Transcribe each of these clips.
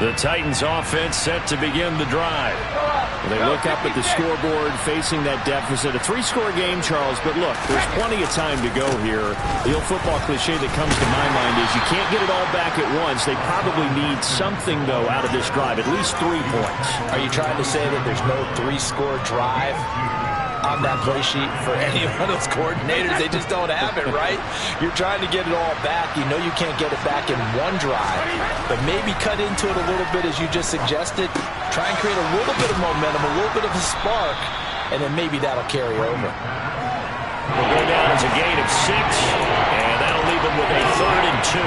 The Titans offense set to begin the drive. They look up at the scoreboard facing that deficit. A 3-score game, Charles, but look, there's plenty of time to go here. The old football cliche that comes to my mind is you can't get it all back at once. They probably need something, though, out of this drive, at least 3 points. Are you trying to say that there's no 3-score drive on that play sheet for any one of those coordinators? They just don't have it, right? You're trying to get it all back. You know you can't get it back in one drive, but maybe cut into it a little bit as you just suggested. Try and create a little bit of momentum, a little bit of a spark, and then maybe that'll carry over. We'll go down as a gain of 6, and that'll leave them with a 3rd and 2.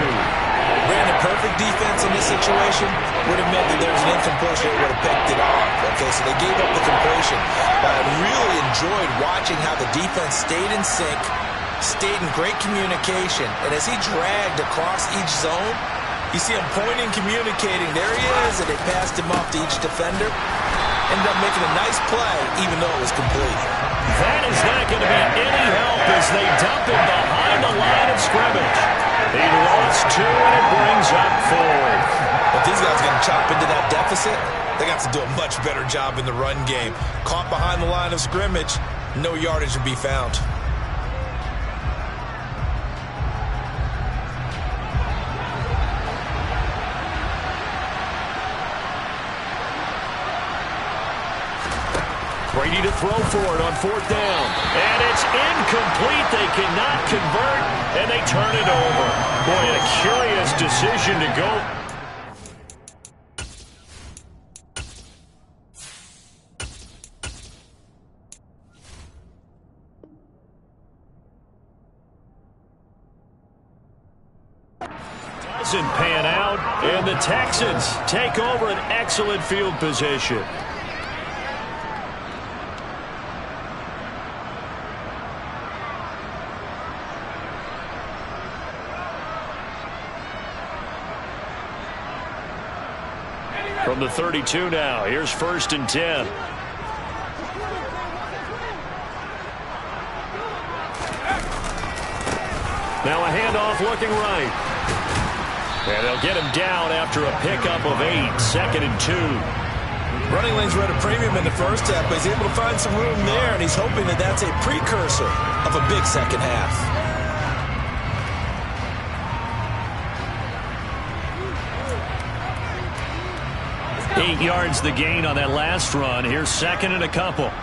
Brandon, perfect defense in this situation would have meant that there was an incompletion that would have picked it off. Okay, so they gave up the completion. But I really enjoyed watching how the defense stayed in sync, stayed in great communication, and as he dragged across each zone, you see him pointing, communicating. There he is, and they passed him off to each defender. Ended up making a nice play, even though it was complete. That is not going to be any help as they dump him behind the line of scrimmage. He lost 2, and it brings up 4th. If these guys are going to chop into that deficit, they got to do a much better job in the run game. Caught behind the line of scrimmage, no yardage would be found. Brady to throw for it on 4th down. And it's incomplete. They cannot convert, and they turn it over. Boy, a curious decision to go. Doesn't pan out, and the Texans take over an excellent field position. From the 32 now, here's 1st and 10. Now a handoff looking right. And they'll get him down after a pickup of 8, 2nd and 2. Running lanes were at a premium in the first half, but he's able to find some room there, and he's hoping that that's a precursor of a big second half. 8 yards the gain on that last run. Here's 2nd and a couple.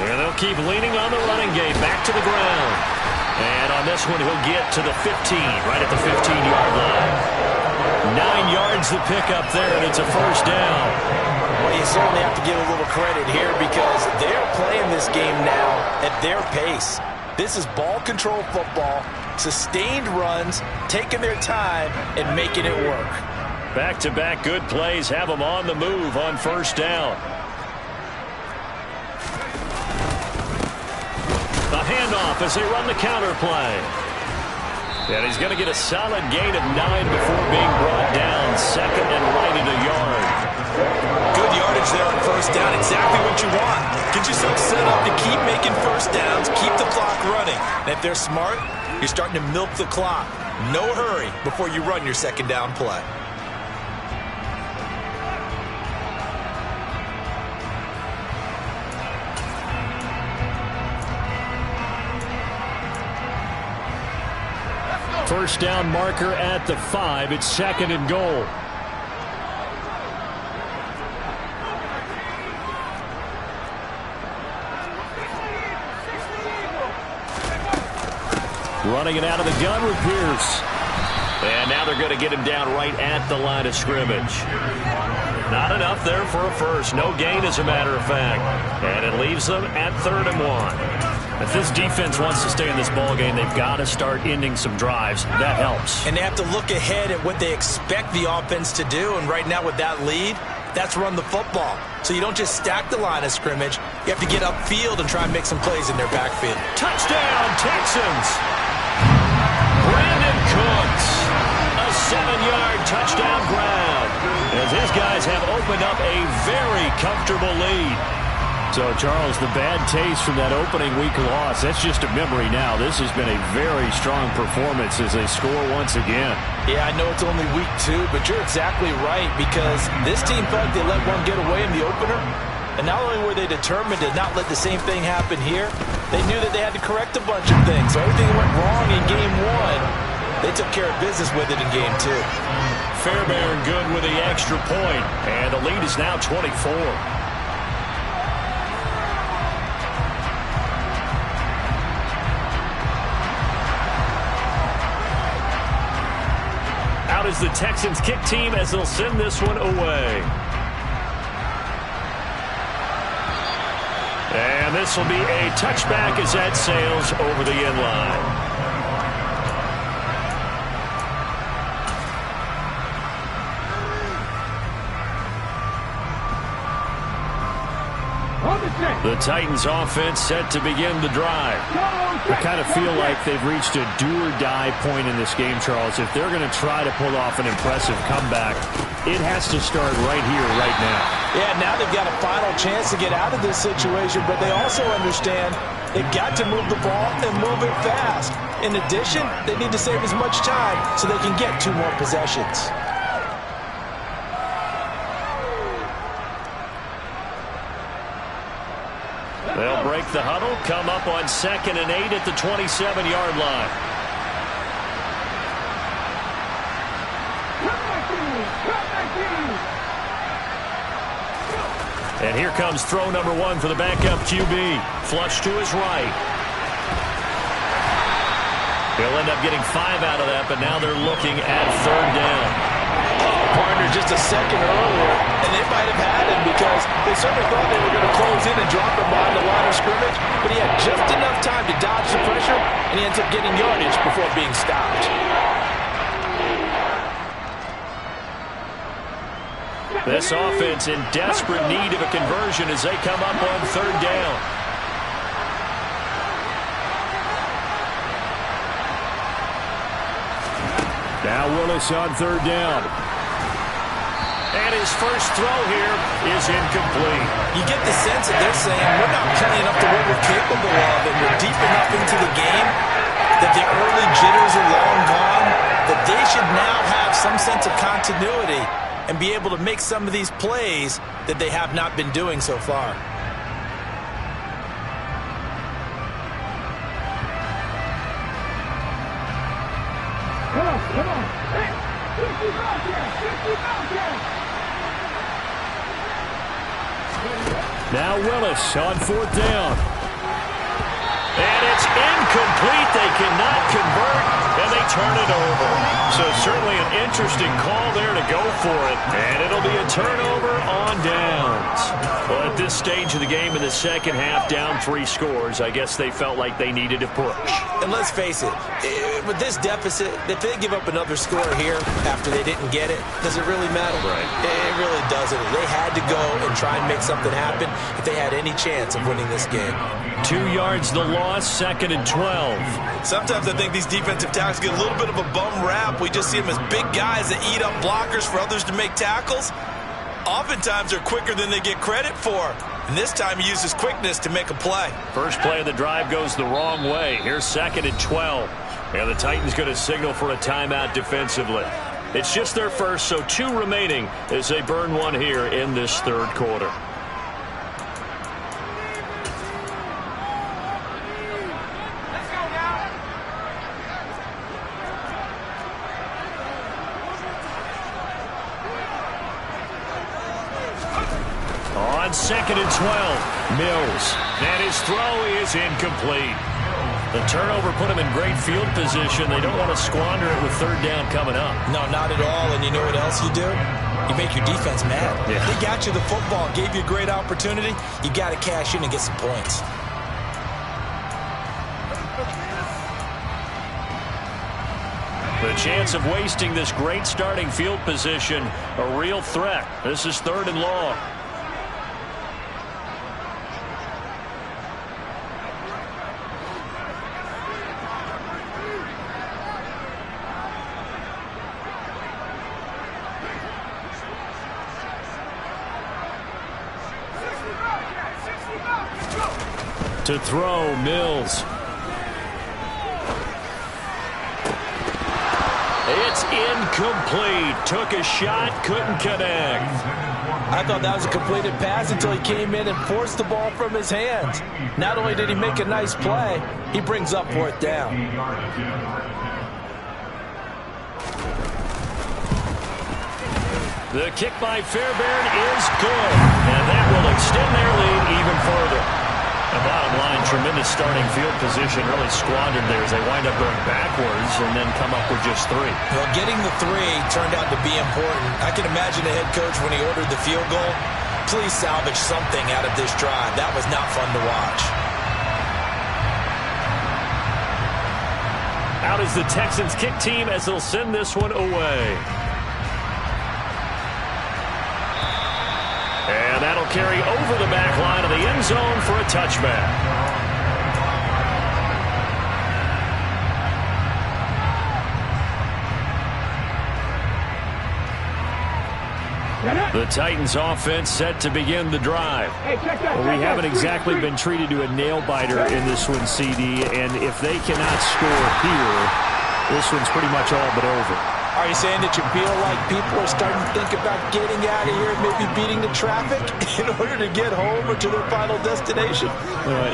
And they'll keep leaning on the running game. Back to the ground. And on this one, he'll get to the 15, right at the 15-yard line. 9 yards the pickup there, and it's a 1st down. Well, you certainly have to give a little credit here because they're playing this game now at their pace. This is ball control football, sustained runs, taking their time, and making it work. Back-to-back good plays have them on the move on 1st down. The handoff as they run the counter play. And he's going to get a solid gain of 9 before being brought down. 2nd and right at a yard. Good yardage there on 1st down. Exactly what you want. Get yourself set up to keep making 1st downs, keep the clock running. And if they're smart, you're starting to milk the clock. No hurry before you run your 2nd down play. First down marker at the 5. It's 2nd and goal. Running it out of the gun with Pierce. And now they're going to get him down right at the line of scrimmage. Not enough there for a first. No gain, as a matter of fact. And it leaves them at 3rd and 1. If this defense wants to stay in this ballgame, they've got to start ending some drives. That helps. And they have to look ahead at what they expect the offense to do. And right now with that lead, that's run the football. So you don't just stack the line of scrimmage. You have to get upfield and try and make some plays in their backfield. Touchdown, Texans! Brandon Cooks, a 7-yard touchdown grab, as his guys have opened up a very comfortable lead. So, Charles, the bad taste from that opening week loss, that's just a memory now. This has been a very strong performance as they score once again. Yeah, I know it's only week 2, but you're exactly right, because this team felt like they let one get away in the opener. And not only were they determined to not let the same thing happen here, they knew that they had to correct a bunch of things. So everything that went wrong in game 1, they took care of business with it in game 2. Fairbairn good with the extra point, and the lead is now 24. Out is the Texans kick team as they'll send this one away. And this will be a touchback as that sails over the end line. The Titans offense set to begin the drive. I kind of feel like they've reached a do-or-die point in this game, Charles. If they're going to try to pull off an impressive comeback, it has to start right here, right now. Yeah, now they've got a final chance to get out of this situation, but they also understand they've got to move the ball and move it fast. In addition, they need to save as much time so they can get 2 more possessions. They'll break the huddle, come up on 2nd and 8 at the 27-yard line. And here comes throw number 1 for the backup QB. Flush to his right. He'll end up getting 5 out of that, but now they're looking at 3rd down. Partner just a second earlier, and they might have had him because they certainly thought they were going to close in and drop him behind the line of scrimmage, but he had just enough time to dodge the pressure, and he ends up getting yardage before being stopped. This offense in desperate need of a conversion as they come up on 3rd down. Now Willis on 3rd down. And his first throw here is incomplete. You get the sense that they're saying we're not playing up to what we're capable of, and we're deep enough into the game that the early jitters are long gone, that they should now have some sense of continuity and be able to make some of these plays that they have not been doing so far. Come on. Hey, 50 back here. 50 back here. Now Willis on 4th down. And it's incomplete. They cannot convert, and they turn it over. So certainly an interesting call there to go for it. And it'll be a turnover on downs. Well, at this stage of the game in the second half, down 3 scores, I guess they felt like they needed a push. And let's face it, with this deficit, if they give up another score here after they didn't get it, does it really matter? Right. It really doesn't. They had to go and try and make something happen if they had any chance of winning this game. 2 yards the loss, 2nd and 12. Sometimes I think these defensive tackles get a little bit of a bum rap. We just see them as big guys that eat up blockers for others to make tackles. Oftentimes they're quicker than they get credit for. And this time he uses quickness to make a play. First play of the drive goes the wrong way. Here's 2nd and 12. And the Titans going to signal for a timeout defensively. It's just their first, so 2 remaining as they burn 1 here in this 3rd quarter. On 2nd and 12, Mills. And his throw is incomplete. The turnover put him in great field position. They don't want to squander it with 3rd down coming up. No, not at all. And you know what else you do? You make your defense mad. Yeah. They got you the football, gave you a great opportunity. You got to cash in and get some points. The chance of wasting this great starting field position, a real threat. This is 3rd and long. To throw, Mills. It's incomplete. Took a shot, couldn't connect. I thought that was a completed pass until he came in and forced the ball from his hands. Not only did he make a nice play, he brings up fourth down. The kick by Fairbairn is good, and that will extend their lead even further. The bottom line, tremendous starting field position, really squandered there as they wind up going backwards and then come up with just 3. Well, getting the 3 turned out to be important. I can imagine the head coach when he ordered the field goal. Please salvage something out of this drive. That was not fun to watch. Out is the Texans kick team as they'll send this one away. And that'll carry over the back line of the end zone for a touchback. The Titans offense set to begin the drive. Well, we haven't exactly been treated to a nail-biter in this one, CD, and if they cannot score here, this one's pretty much all but over. Are you saying that you feel like people are starting to think about getting out of here and maybe beating the traffic in order to get home or to their final destination?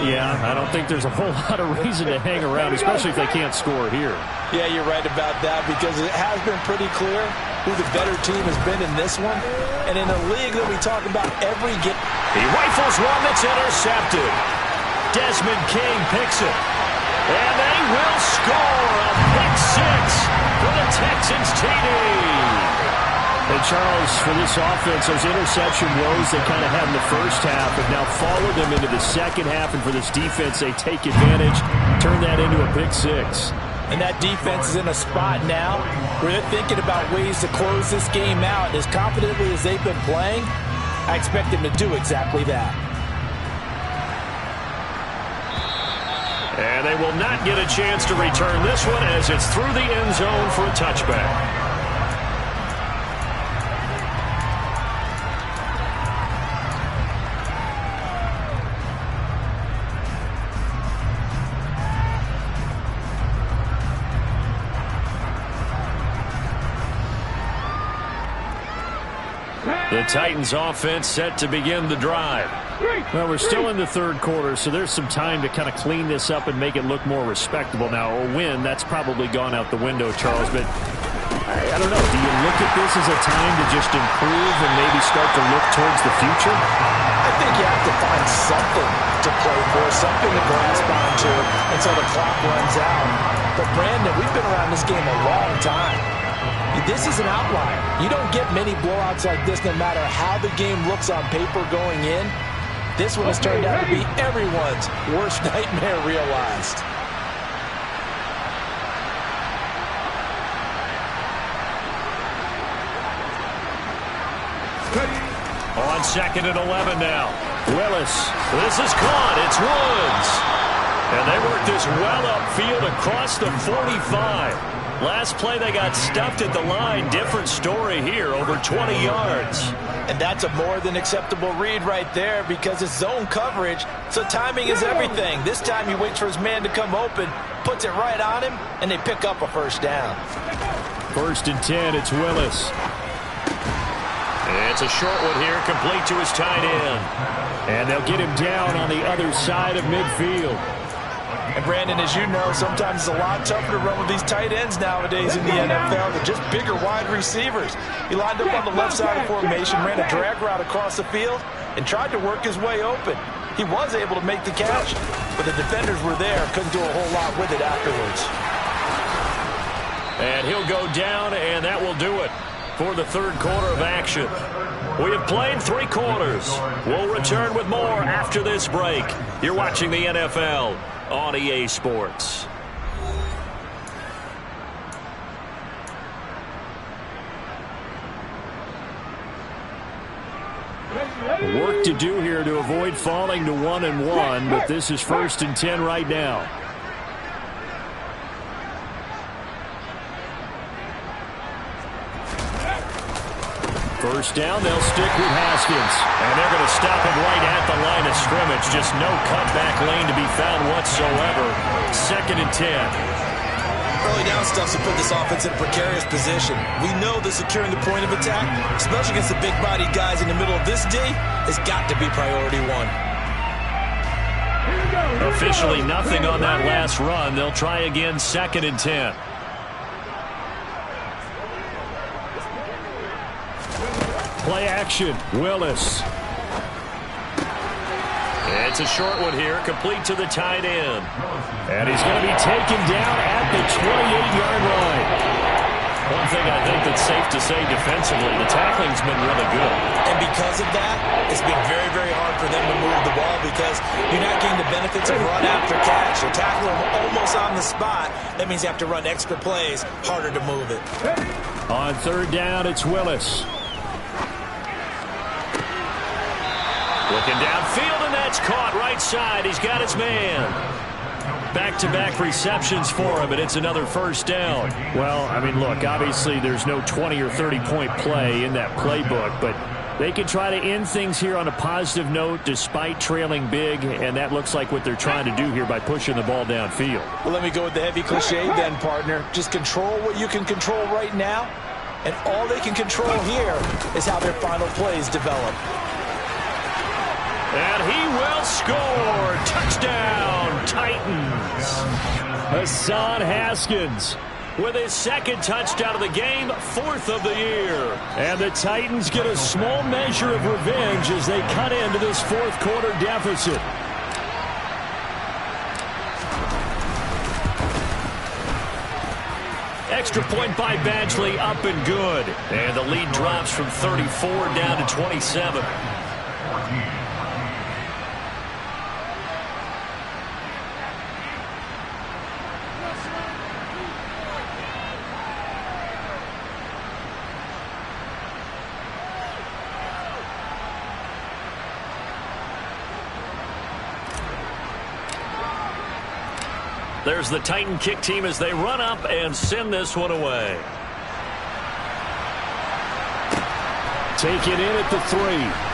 Yeah, I don't think there's a whole lot of reason to hang around, especially if they can't score here. Yeah, you're right about that because it has been pretty clear who the better team has been in this one. And in a league that we talk about every game. He rifles one that's intercepted. Desmond King picks it. And they will score a pick 6 for the Texans TD. And Charles, for this offense, those interception woes they kind of had in the first half have now followed them into the second half. And for this defense, they take advantage, turn that into a pick 6. And that defense is in a spot now where they're thinking about ways to close this game out. As confidently as they've been playing, I expect them to do exactly that. And they will not get a chance to return this one as it's through the end zone for a touchback. The Titans offense set to begin the drive. Well, we're still in the third quarter, so there's some time to kind of clean this up and make it look more respectable. Now, a win, that's probably gone out the window, Charles, but I don't know. Do you look at this as a time to just improve and maybe start to look towards the future? I think you have to find something to play for, something to grasp onto until the clock runs out. But, Brandon, we've been around this game a long time. This is an outlier. You don't get many blowouts like this no matter how the game looks on paper going in. This one has turned out to be everyone's worst nightmare realized. On 2nd and 11 now. Willis. This is caught. It's Woods. And they work this well upfield across the 45. Last play they got stuffed at the line. Different story here. Over 20 yards. And that's a more than acceptable read right there because it's zone coverage, so timing is everything. This time he waits for his man to come open, puts it right on him, and they pick up a first down. 1st and 10, it's Willis. It's a short one here, complete to his tight end. And they'll get him down on the other side of midfield. And, Brandon, as you know, sometimes it's a lot tougher to run with these tight ends nowadays in the NFL than just bigger wide receivers. He lined up on the left side of formation, ran a drag route across the field, and tried to work his way open. He was able to make the catch, but the defenders were there, couldn't do a whole lot with it afterwards. And he'll go down, and that will do it for the third quarter of action. We have played 3 quarters. We'll return with more after this break. You're watching the NFL on EA Sports. Work to do here to avoid falling to 1-1, but this is 1st and 10 right now. First down, they'll stick with Haskins. And they're going to stop him right at the line of scrimmage. Just no cutback lane to be found whatsoever. 2nd and 10. Early down stuff to put this offense in a precarious position. We know that securing the point of attack, especially against the big-bodied guys in the middle of this D, has got to be priority one. Officially nothing on that last run. They'll try again, 2nd and 10. Play action, Willis. It's a short one here, complete to the tight end. And he's going to be taken down at the 28-yard line. One thing I think that's safe to say defensively, the tackling's been really good. And because of that, it's been very, very hard for them to move the ball because you're not getting the benefits of run after catch. You're tackling them almost on the spot. That means you have to run extra plays, harder to move it. On 3rd down, it's Willis. Looking downfield, and that's caught right side. He's got his man. Back-to-back receptions for him, and it's another 1st down. Well, I mean, look, obviously there's no 20 or 30-point play in that playbook, but they can try to end things here on a positive note despite trailing big, and that looks like what they're trying to do here by pushing the ball downfield. Well, let me go with the heavy cliche then, partner. Just control what you can control right now, and all they can control here is how their final plays develop. And he will score. Touchdown, Titans. Hassan Haskins with his 2nd touchdown of the game, 4th of the year. And the Titans get a small measure of revenge as they cut into this 4th quarter deficit. Extra point by Badgley, up and good. And the lead drops from 34 down to 27. There's the Titan kick team as they run up and send this one away. Take it in at the 3.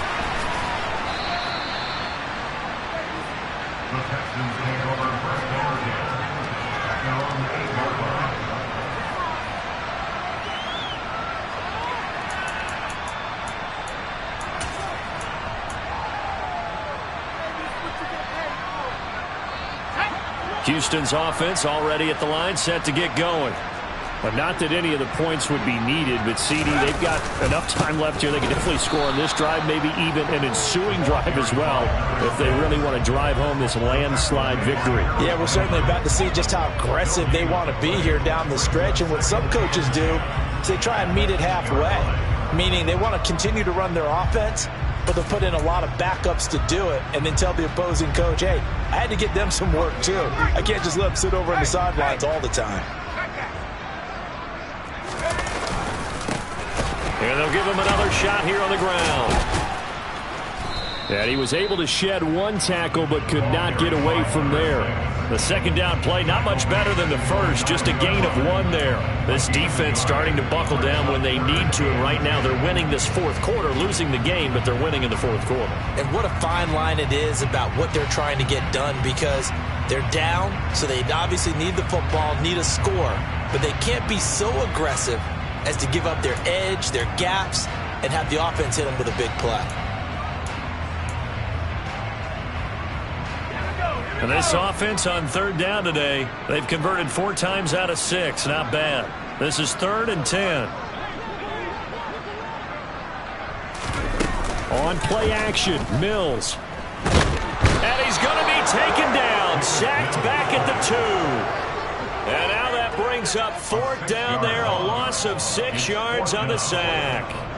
Houston's offense already at the line, set to get going. But not that any of the points would be needed, but CD, they've got enough time left here. They can definitely score on this drive, maybe even an ensuing drive as well, if they really want to drive home this landslide victory. Yeah, we're certainly about to see just how aggressive they want to be here down the stretch. And what some coaches do is they try and meet it halfway, meaning they want to continue to run their offense, but they'll put in a lot of backups to do it and then tell the opposing coach, hey, I had to get them some work too. I can't just let them sit over on the sidelines all the time. And they'll give him another shot here on the ground. And he was able to shed one tackle but could not get away from there. The 2nd down play, not much better than the first, just a gain of 1 there. This defense starting to buckle down when they need to, and right now they're winning this 4th quarter, losing the game, but they're winning in the 4th quarter. And what a fine line it is about what they're trying to get done, because they're down, so they obviously need the football, need a score, but they can't be so aggressive as to give up their edge, their gaps, and have the offense hit them with a big play. And this offense on 3rd down today, they've converted 4 times out of 6. Not bad. This is 3rd and 10. On play action, Mills. And he's going to be taken down, sacked back at the 2. And now that brings up 4th down there, a loss of 6 yards on the sack.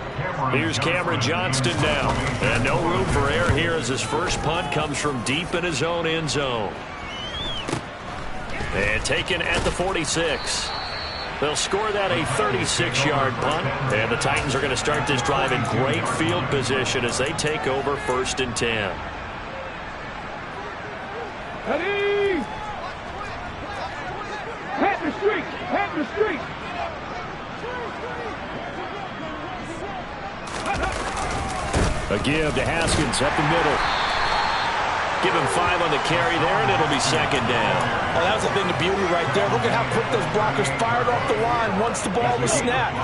Here's Cameron Johnston now. And no room for error here as his first punt comes from deep in his own end zone. And taken at the 46. They'll score that a 36-yard punt. And the Titans are going to start this drive in great field position as they take over 1st and 10. Ready? Hat the street! Hat the street! A give to Haskins up the middle. Give him 5 on the carry there, and it'll be second down. Oh, that was a thing of beauty right there. Look at how quick those blockers fired off the line once the ball was snapped.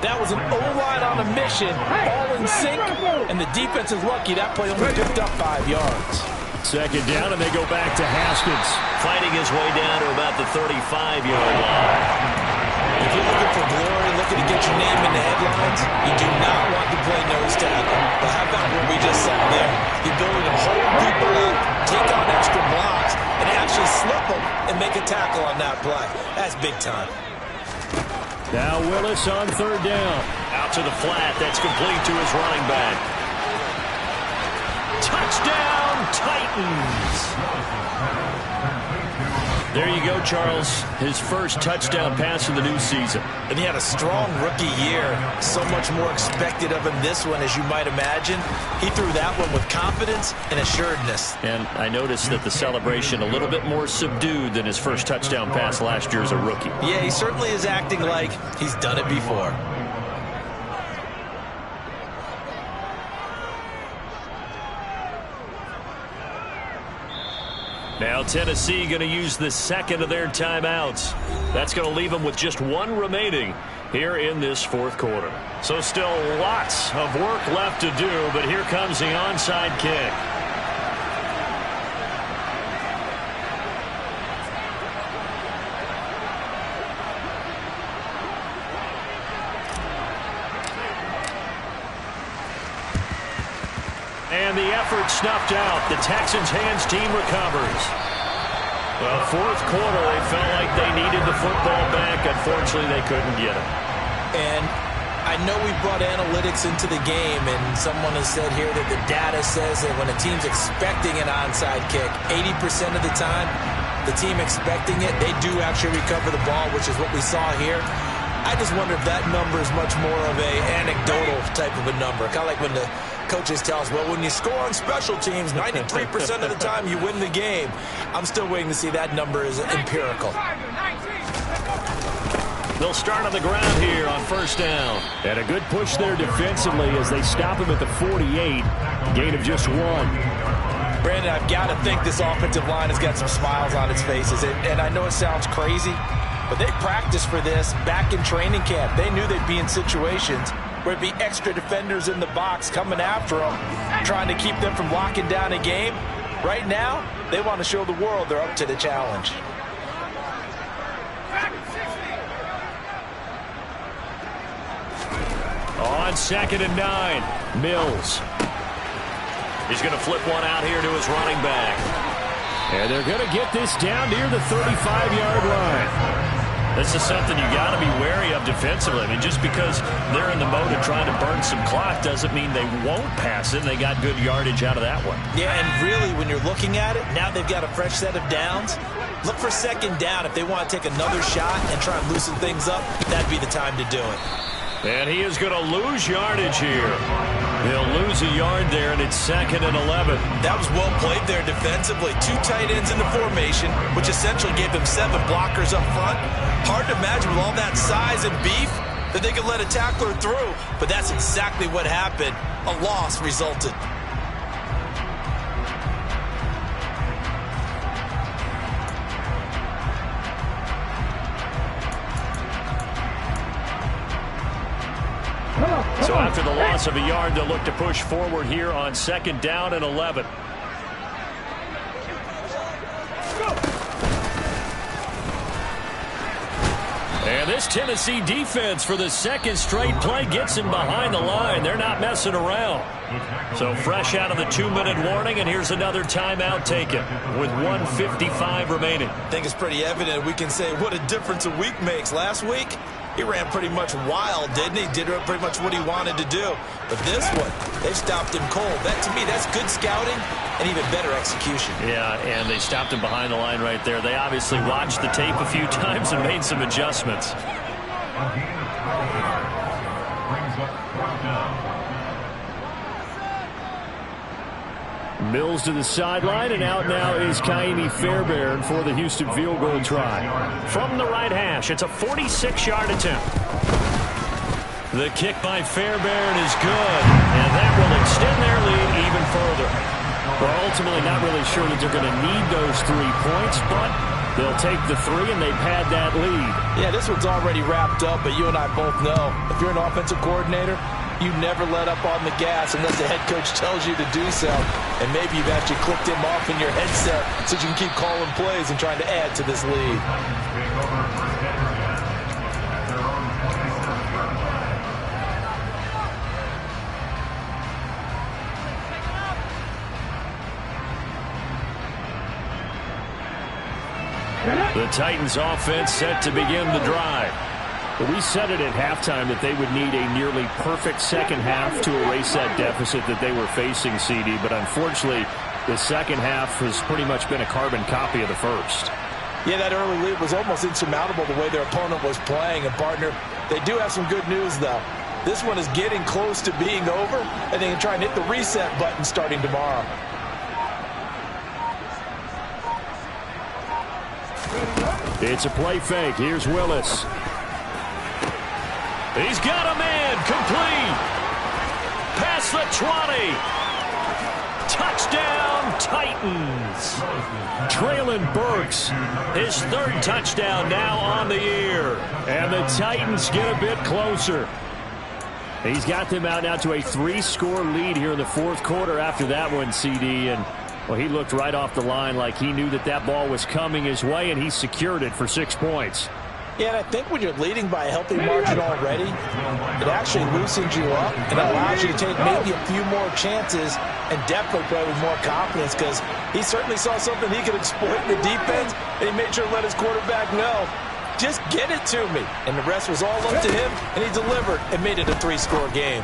That was an O-line on a mission, all in sync, and the defense is lucky that play only picked up 5 yards. Second down, and they go back to Haskins. Fighting his way down to about the 35-yard line. If you're looking for glory, looking to get your name in the headlines, you do not want to play nose tackle. But how about what we just saw there? The ability to hold people up, take on extra blocks, and actually slip them and make a tackle on that play. That's big time. Now Willis on third down. Out to the flat. That's complete to his running back. Touchdown, Titans! There you go, Charles. His first touchdown pass of the new season. And he had a strong rookie year. So much more expected of him this one, as you might imagine. He threw that one with confidence and assuredness. And I noticed that the celebration a little bit more subdued than his first touchdown pass last year as a rookie. Yeah, he certainly is acting like he's done it before. Now Tennessee going to use the second of their timeouts. That's going to leave them with just 1 remaining here in this fourth quarter. So still lots of work left to do, but here comes the onside kick. And the effort snuffed out. The Texans' hands team recovers. Well, fourth quarter, they felt like they needed the football back. Unfortunately, they couldn't get it. And I know we brought analytics into the game, and someone has said here that the data says that when a team's expecting an onside kick, 80% of the time, the team expecting it, they do actually recover the ball, which is what we saw here. I just wonder if that number is much more of a anecdotal type of a number. Kind of like when the coaches tell us, well, when you score on special teams, 93% of the time you win the game. I'm still waiting to see that number is empirical. They'll start on the ground here on first down. And a good push there defensively as they stop him at the 48. Gain of just 1. Brandon, I've got to think this offensive line has got some smiles on its faces. And I know it sounds crazy, but they practiced for this back in training camp. They knew they'd be in situations where it'd be extra defenders in the box coming after them, trying to keep them from locking down a game. Right now, they want to show the world they're up to the challenge. On 2nd and 9, Mills. He's going to flip one out here to his running back. And they're going to get this down near the 35-yard line. This is something you got to be wary of defensively. I mean, just because they're in the mode of trying to burn some clock doesn't mean they won't pass it. They got good yardage out of that one. Yeah, and really, when you're looking at it, now they've got a fresh set of downs. Look for second down. If they want to take another shot and try and loosen things up, that'd be the time to do it. And he is going to lose yardage here. He'll lose a yard there, and it's 2nd and 11. That was well played there defensively. 2 tight ends in the formation, which essentially gave them 7 blockers up front. Hard to imagine with all that size and beef that they could let a tackler through. But that's exactly what happened. A loss resulted. So after the loss of a yard, they'll look to push forward here on 2nd down and 11. And this Tennessee defense for the second straight play gets him behind the line. They're not messing around. So fresh out of the 2-minute warning, and here's another timeout taken with 1:55 remaining. I think it's pretty evident we can say what a difference a week makes. Last week, he ran pretty much wild, didn't he? Did pretty much what he wanted to do. But this one, they stopped him cold. That, to me, that's good scouting and even better execution. Yeah, and they stopped him behind the line right there. They obviously watched the tape a few times and made some adjustments. Mills to the sideline, and out now is Kaimi Fairbairn for the Houston field goal try. From the right hash, it's a 46-yard attempt. The kick by Fairbairn is good, and that will extend their lead even further. We're ultimately not really sure that they're going to need those 3 points, but they'll take the 3, and they've had that lead. Yeah, this one's already wrapped up, but you and I both know if you're an offensive coordinator, you never let up on the gas unless the head coach tells you to do so. And maybe you've actually clicked him off in your headset so you can keep calling plays and trying to add to this lead. The Titans offense set to begin the drive. But we said it at halftime that they would need a nearly perfect second half to erase that deficit that they were facing, CD. But unfortunately, the second half has pretty much been a carbon copy of the first. Yeah, that early lead was almost insurmountable the way their opponent was playing. And, partner, they do have some good news, though. This one is getting close to being over, and they can try and hit the reset button starting tomorrow. It's a play fake. Here's Willis. He's got a man. Complete. Past the 20. Touchdown, Titans. Traylon Burks. His 3rd touchdown now on the year. And the Titans get a bit closer. He's got them out now to a 3-score lead here in the 4th quarter after that one, CD. And, well, he looked right off the line like he knew that that ball was coming his way, and he secured it for 6 points. Yeah, and I think when you're leading by a healthy margin already, it actually loosens you up and allows you to take maybe a few more chances and definitely play with more confidence because he certainly saw something he could exploit in the defense, and he made sure to let his quarterback know, just get it to me. And the rest was all up to him, and he delivered and made it a 3-score game.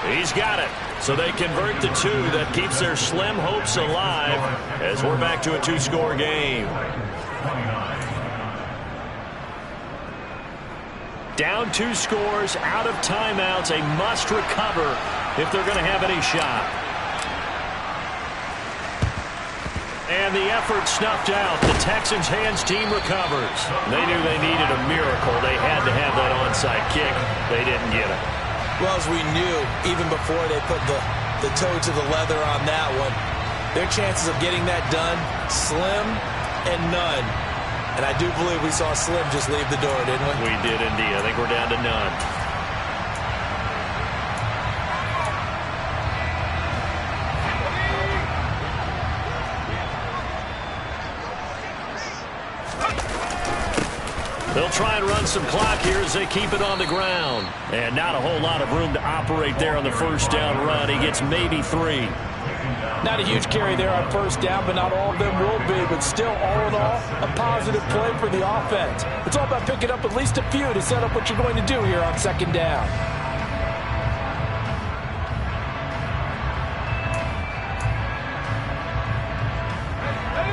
He's got it. So they convert the 2. That keeps their slim hopes alive as we're back to a 2-score game. Down 2 scores, out of timeouts, a must recover if they're going to have any shot. And the effort snuffed out. The Texans' hands team recovers. They knew they needed a miracle. They had to have that onside kick. They didn't get it. Well, as we knew, even before they put the toe to the leather on that one, their chances of getting that done, slim and none. And I do believe we saw Slim just leave the door, didn't we? We did indeed. I think we're down to none. They'll try and run some clock here as they keep it on the ground. And not a whole lot of room to operate there on the first down run. He gets maybe 3. Not a huge carry there on first down, but not all of them will be. But still, all in all, a positive play for the offense. It's all about picking up at least a few to set up what you're going to do here on second down.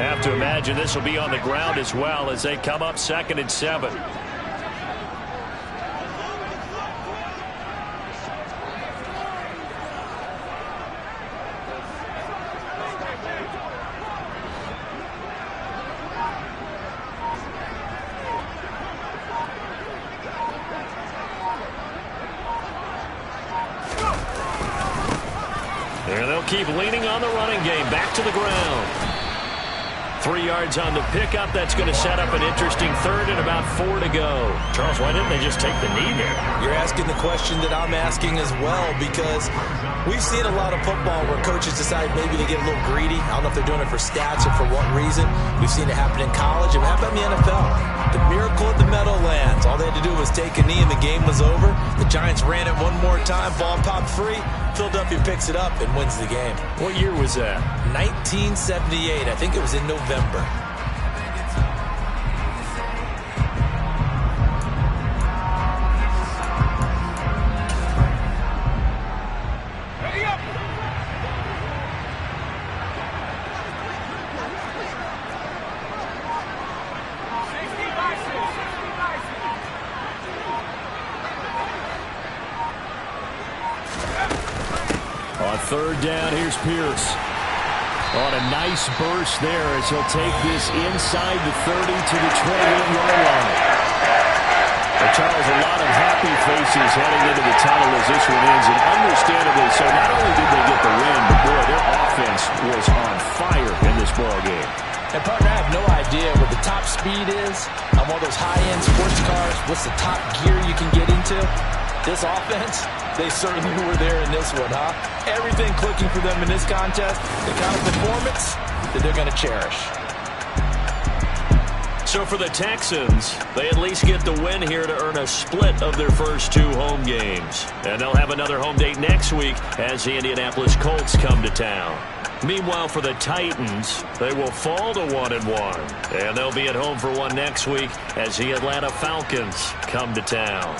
Have to imagine this will be on the ground as well as they come up 2nd and 7. There they'll keep leaning on the running game. Back to the ground. 3 yards on the pickup. That's going to set up an interesting 3rd and about 4 to go. Charles, why didn't they just take the knee there? You're asking the question that I'm asking as well, because we've seen a lot of football where coaches decide maybe they get a little greedy. I don't know if they're doing it for stats or for what reason. We've seen it happen in college. It happened in the NFL. The miracle at the Meadowlands. All they had to do was take a knee and the game was over. The Giants ran it one more time. Ball popped free. Philadelphia picks it up and wins the game. What year was that? 1978. I think it was in November. On 3rd down, here's Pierce. On a nice burst there as he'll take this inside the 30 to the 28-yard line. Charles, a lot of happy faces heading into the tunnel as this one ends, and understandably so. Not only did they get the win, but boy, their offense was on fire in this ball game. And partner, I have no idea what the top speed is on one of those high-end sports cars. What's the top gear you can get into? This offense, they certainly were there in this one, huh? Everything clicking for them in this contest, the kind of performance that they're going to cherish. So for the Texans, they at least get the win here to earn a split of their first 2 home games. And they'll have another home date next week as the Indianapolis Colts come to town. Meanwhile, for the Titans, they will fall to 1-1. And they'll be at home for one next week as the Atlanta Falcons come to town.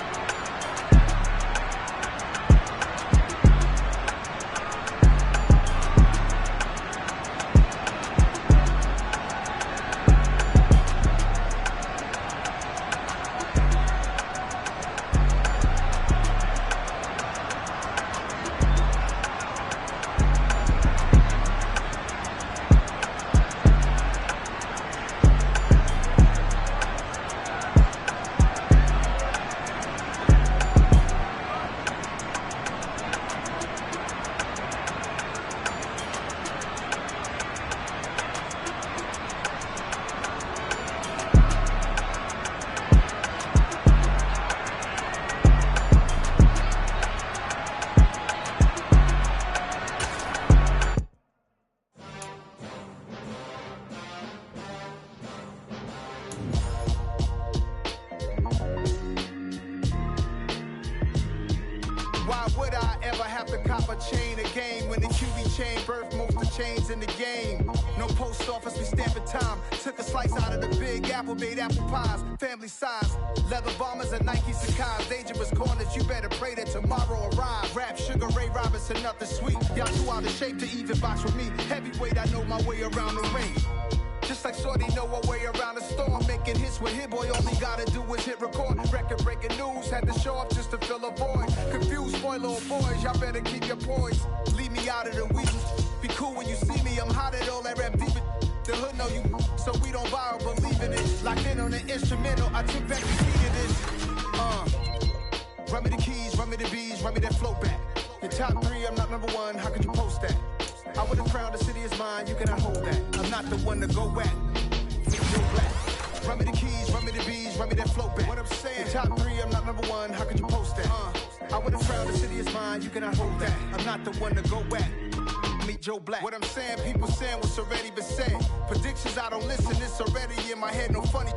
Why would I ever have to cop a chain a game when the QB chain birthed most of the chains in the game? No post office, we stamping time. Took a slice out of the big apple, made apple pies, family size. Leather bombers and Nike Sacai's. Dangerous corners, you better pray that tomorrow arrive. Rap, Sugar Ray Robinson, nothing sweet. Y'all too out of shape to even box with me. Heavyweight, I know my way around the ring. Just like Shorty know a way around the storm. Making hits with Hit Boy, all he gotta do is hit record. Record breaking news, had to show up just to fill a void. Confused boy, little boys, y'all better keep your poise. Leave me out of the week. Be cool when you see me, I'm hot at all that rap deep. The hood know you, so we don't borrow, believe in it. Locked in on the instrumental, I took back the key to this. Run me the keys, run me the bees, run me that flow back. Your top 3, I'm not number 1, how could you post that? I would have crowned the city is mine, you cannot hold that. I'm not the one to go back. You're black. Run me the keys, run me the bees, run me that flow back. What I'm saying, top 3, I'm not number 1, how could you post that? I would have crowned the city is mine, you cannot hold that. I'm not the one to go back. Meet Joe Black. What I'm saying, people saying what's already been said. Predictions, I don't listen, it's already in my head, no funny.